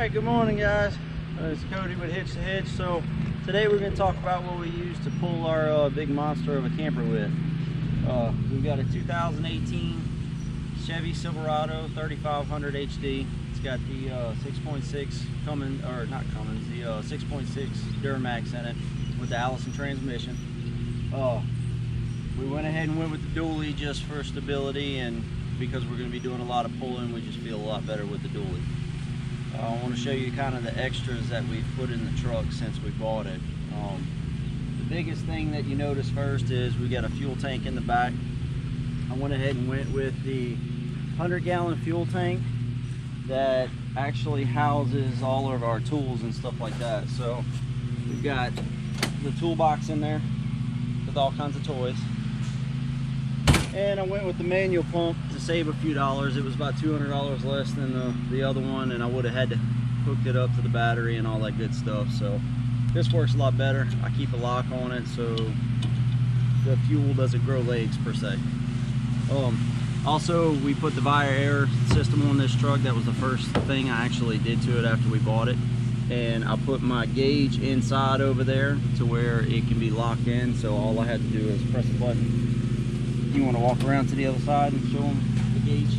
Alright, good morning guys. It's Cody with Hitch to Hitch. So today we're going to talk about what we use to pull our big monster of a camper with. We've got a 2018 Chevy Silverado 3500 HD. It's got the 6.6 Cummins, or not Cummins, the 6.6 Duramax in it with the Allison transmission. We went ahead and went with the dually just for stability, and because we're going to be doing a lot of pulling, we just feel a lot better with the dually. I want to show you kind of the extras that we've put in the truck since we bought it. The biggest thing that you notice first is we got a fuel tank in the back. I went ahead and went with the 100-gallon fuel tank that actually houses all of our tools and stuff like that. So we've got the toolbox in there with all kinds of toys. And I went with the manual pump to save a few dollars. It was about $200 less than the other one, and I would have had to hook it up to the battery and all that good stuff. So this works a lot better. I keep a lock on it so the fuel doesn't grow legs per se. Also, we put the Via Air system on this truck. That was the first thing I actually did to it after we bought it. And I put my gauge inside over there to where it can be locked in. So all I had to do is press the button. You want to walk around to the other side and show them the gauge?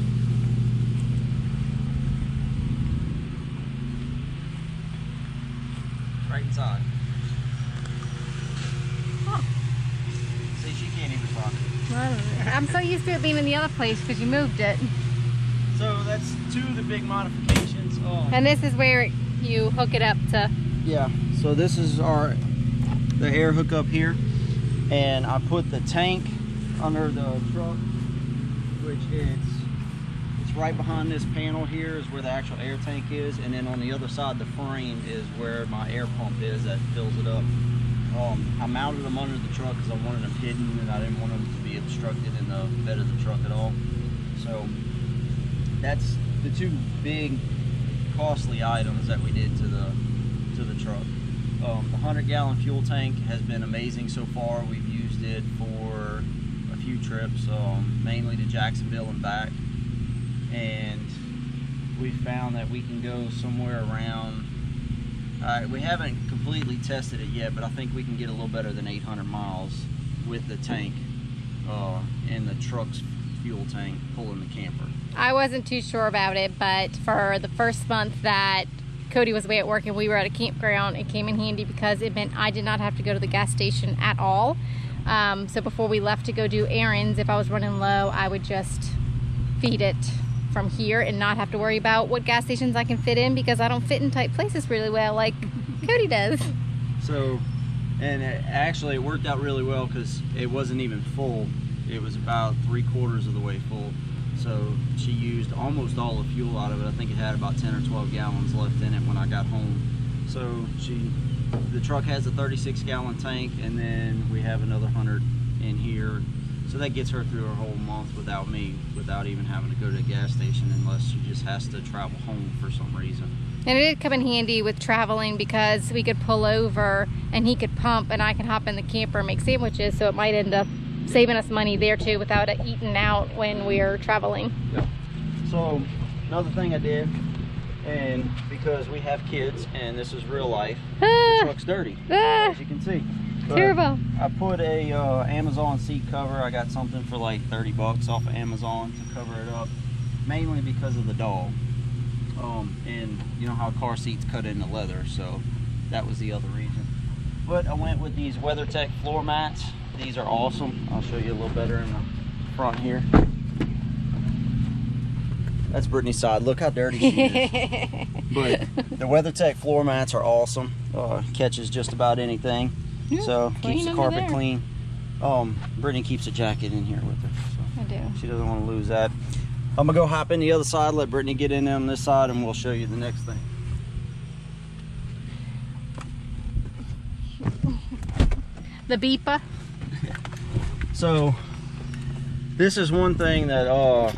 Right inside. Huh. See, she can't even talk. I'm so used to it being in the other place because you moved it. So that's two of the big modifications. And this is where you hook it up to. Yeah, so this is the air hookup here. And I put the tank under the truck, which it's right behind this panel here is where the actual air tank is, and then on the other side the frame is where my air pump is that fills it up. I mounted them under the truck because I wanted them hidden and I didn't want them to be obstructed in the bed of the truck at all. So that's the two big costly items that we did to the truck. The 100-gallon fuel tank has been amazing so far. We've used it for a few trips, mainly to Jacksonville and back, and we found that we can go somewhere around, we haven't completely tested it yet, but I think we can get a little better than 800 miles with the tank in the truck's fuel tank pulling the camper. I wasn't too sure about it, but for the first month that Cody was away at work and we were at a campground, it came in handy because it meant I did not have to go to the gas station at all. So before we left to go do errands, if I was running low, I would just feed it from here and not have to worry about what gas stations I can fit in, because I don't fit in tight places really well like Cody does. So, and actually it worked out really well because it wasn't even full. It was about 3/4 of the way full. So she used almost all the fuel out of it. I think it had about 10 or 12 gallons left in it when I got home. So the truck has a 36-gallon tank, and then we have another 100 in here. So that gets her through her whole month without even having to go to a gas station, unless she just has to travel home for some reason. And it did come in handy with traveling because we could pull over and he could pump and I can hop in the camper and make sandwiches, so it might end up saving us money there too without it eating out when we're traveling. Yeah. So another thing I did, and because we have kids and this is real life, the truck's dirty, as you can see. But terrible. I put a Amazon seat cover. I got something for like 30 bucks off of Amazon to cover it up, mainly because of the dog. And you know how car seats cut into leather, so that was the other reason. But I went with these WeatherTech floor mats. These are awesome. I'll show you a little better in the front here. That's Brittany's side. Look how dirty she is. But the WeatherTech floor mats are awesome. Catches just about anything. Yeah, so keeps the carpet there. clean. Brittany keeps a jacket in here with her. So I do. she doesn't want to lose that. I'm gonna go hop in the other side, let Brittany get in on this side, and we'll show you the next thing. The beeper. So this is one thing that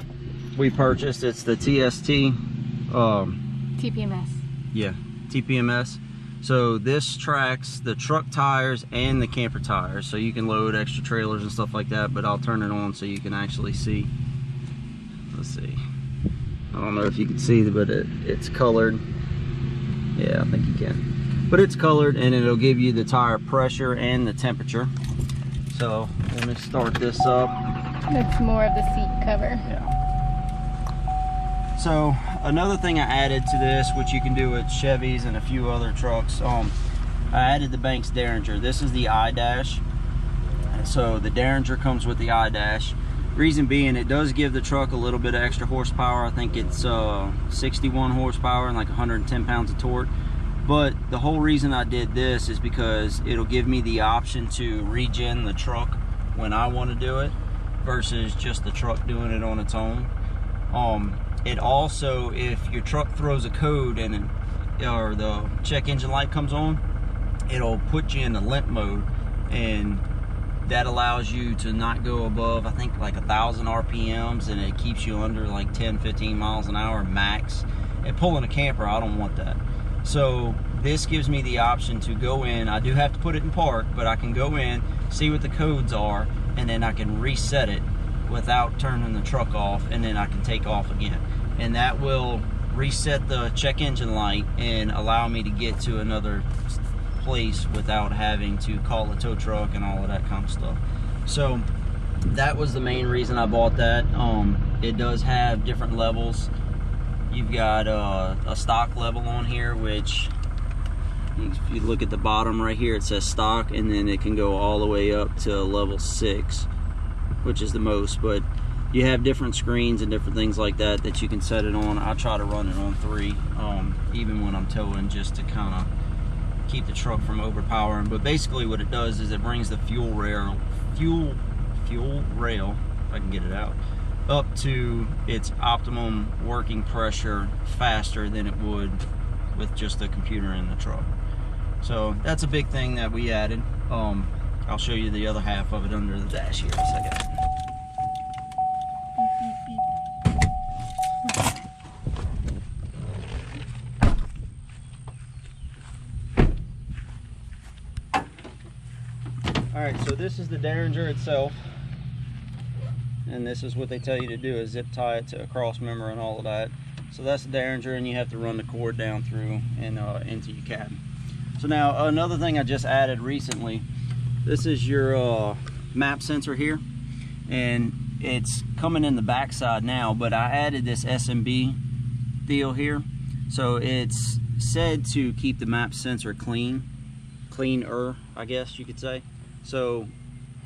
we purchased. It's the TST TPMS. Yeah, TPMS. So this tracks the truck tires and the camper tires, so you can load extra trailers and stuff like that. But I'll turn it on so you can actually see. Let's see, I don't know if you can see, but it's colored. Yeah, I think you can. But it's colored, and it'll give you the tire pressure and the temperature. So let me start this up. That's more of the seat cover. Yeah. So another thing I added to this, which you can do with Chevys and a few other trucks, I added the Banks Derringer. This is the I-dash. So the Derringer comes with the I-dash. Reason being, it does give the truck a little bit of extra horsepower. I think it's 61 horsepower and like 110 pounds of torque. But the whole reason I did this is because it'll give me the option to regen the truck when I want to do it versus just the truck doing it on its own. It also, if your truck throws a code and or the check engine light comes on, it'll put you in the limp mode, and that allows you to not go above, I think, like 1,000 RPMs, and it keeps you under like 10-15 miles an hour max. And pulling a camper, I don't want that. So this gives me the option to go in. I do have to put it in park, but I can go in, see what the codes are, and then I can reset it without turning the truck off, and then I can take off again. And that will reset the check engine light and allow me to get to another place without having to call a tow truck and all of that kind of stuff. So that was the main reason I bought that. It does have different levels. You've got a stock level on here, which if you look at the bottom right here, it says stock, and then it can go all the way up to level 6, which is the most. But you have different screens and different things like that that you can set it on. I try to run it on 3, even when I'm towing, just to kind of keep the truck from overpowering. But basically what it does is it brings the fuel rail, if I can get it out, up to its optimum working pressure faster than it would with just the computer in the truck. So that's a big thing that we added. I'll show you the other half of it under the dash here in a second. Alright, so this is the Derringer itself, and this is what they tell you to do, is zip tie it to a cross member and all of that. So that's the Derringer, and you have to run the cord down through and into your cabin. So now another thing I just added recently, this is your map sensor here, and it's coming in the backside now, but I added this SMB deal here. So it's said to keep the map sensor cleaner, I guess you could say. So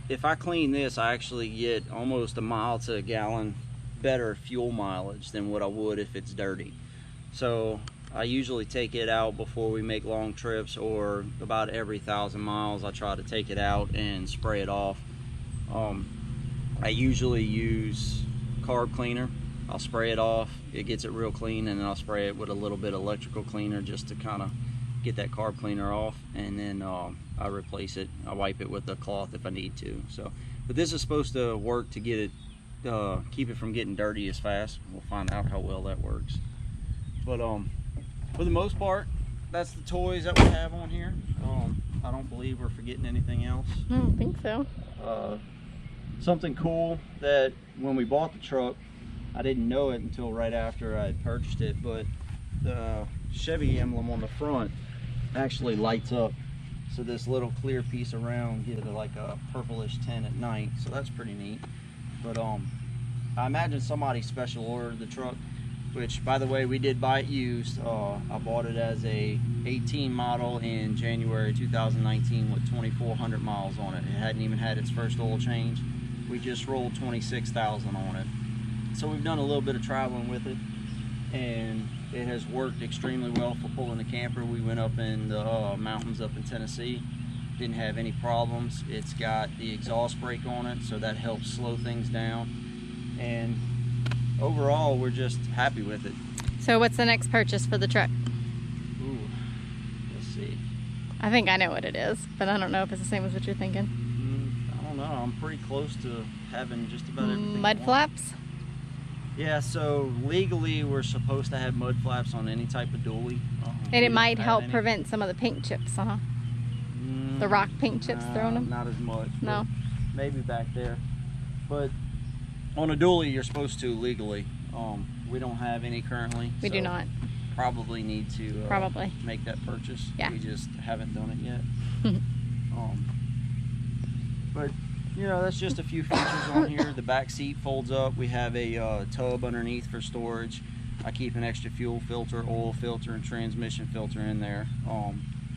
if I clean this, I actually get almost a mile to a gallon better fuel mileage than what I would if it's dirty. So I usually take it out before we make long trips, or about every 1,000 miles I try to take it out and spray it off. I usually use carb cleaner. I'll spray it off, it gets it real clean, and then I'll spray it with a little bit of electrical cleaner just to kind of get that carb cleaner off, and then I replace it. I wipe it with a cloth if I need to. So, but this is supposed to work to get it, keep it from getting dirty as fast. We'll find out how well that works. But for the most part, that's the toys that we have on here. I don't believe we're forgetting anything else. I don't think so. Something cool that when we bought the truck, I didn't know it until right after I had purchased it, but the Chevy emblem on the front actually lights up. So this little clear piece around gives it like a purplish tint at night, so that's pretty neat. But I imagine somebody special ordered the truck, which, by the way, we did buy it used. I bought it as a 18 model in January 2019 with 2,400 miles on it. It hadn't even had its first oil change. We just rolled 26,000 on it. So we've done a little bit of traveling with it, and it has worked extremely well for pulling the camper. We went up in the mountains up in Tennessee, didn't have any problems. It's got the exhaust brake on it, so that helps slow things down, and overall we're just happy with it. So what's the next purchase for the truck? Ooh, let's see. I think I know what it is, but I don't know if it's the same as what you're thinking. I don't know, I'm pretty close to having just about everything. Mud flaps? Yeah, so legally we're supposed to have mud flaps on any type of dually. And it might help prevent some of the paint chips, huh? The rock paint chips thrown them? Not as much. No. Maybe back there. But on a dually you're supposed to legally. We don't have any currently. We do not. probably need to make that purchase. Yeah. We just haven't done it yet. But you know, that's just a few features on here. The back seat folds up. We have a tub underneath for storage. I keep an extra fuel filter, oil filter, and transmission filter in there,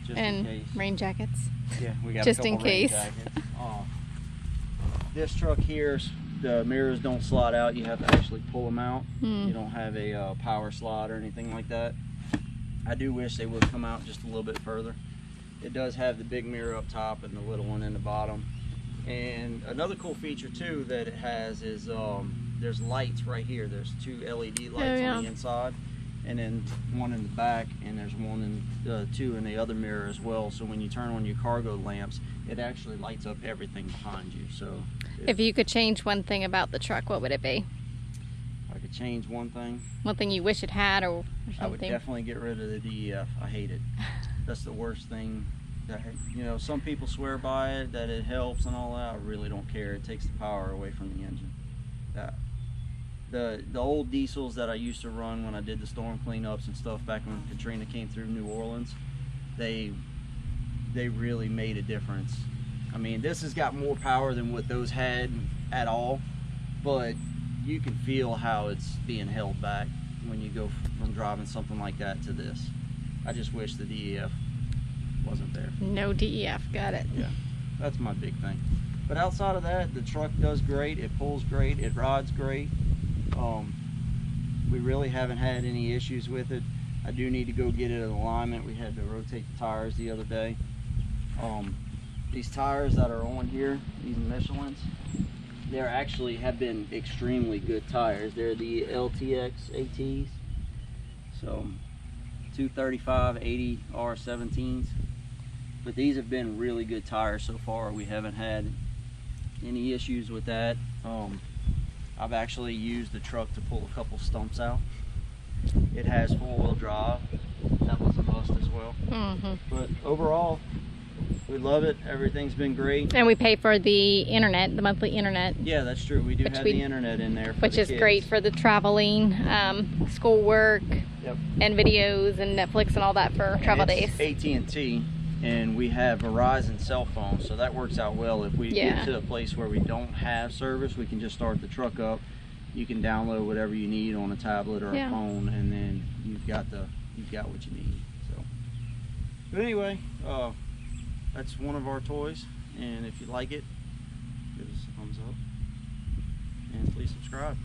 just in case. Rain jackets. Yeah, we got just a couple in case. rain jackets. This truck here, the mirrors don't slide out. You have to actually pull them out. You don't have a power slide or anything like that. I do wish they would come out just a little bit further. It does have the big mirror up top and the little one in the bottom. And another cool feature too that it has is there's lights right here. There's 2 LED lights on the inside, and then one in the back, and there's one in 2 in the other mirror as well. So when you turn on your cargo lamps, it actually lights up everything behind you. So if you could change one thing about the truck, what would it be? If I could change one thing you wish it had, or something. I would definitely get rid of the DEF. I hate it. That's the worst thing. You know, some people swear by it, that it helps and all that. I really don't care. It takes the power away from the engine. The old diesels that I used to run when I did the storm cleanups and stuff back when Katrina came through New Orleans, they really made a difference. I mean, this has got more power than what those had at all, but you can feel how it's being held back when you go from driving something like that to this. I just wish the DEF wasn't there. No DEF, got it. Yeah, that's my big thing. But outside of that, the truck does great. It pulls great. It rides great. We really haven't had any issues with it. I do need to go get it in alignment. We had to rotate the tires the other day. These tires that are on here, these Michelins, they actually have been extremely good tires. They're the LTX ATs. So 235 80 R17s. But these have been really good tires so far. We haven't had any issues with that. I've actually used the truck to pull a couple stumps out. It has 4-wheel drive. That was a must as well. But overall, we love it. Everything's been great. And we pay for the internet, the monthly internet. Yeah, that's true. We do have the internet in there for which the is kids. Great for the traveling, schoolwork, and videos and Netflix and all that for travel days. AT&T, and we have Verizon cell phone, so that works out well. If we get to a place where we don't have service, we can just start the truck up. You can download whatever you need on a tablet or a phone, and then you've got what you need. So, but anyway, that's one of our toys, and if you like it, give us a thumbs up and please subscribe.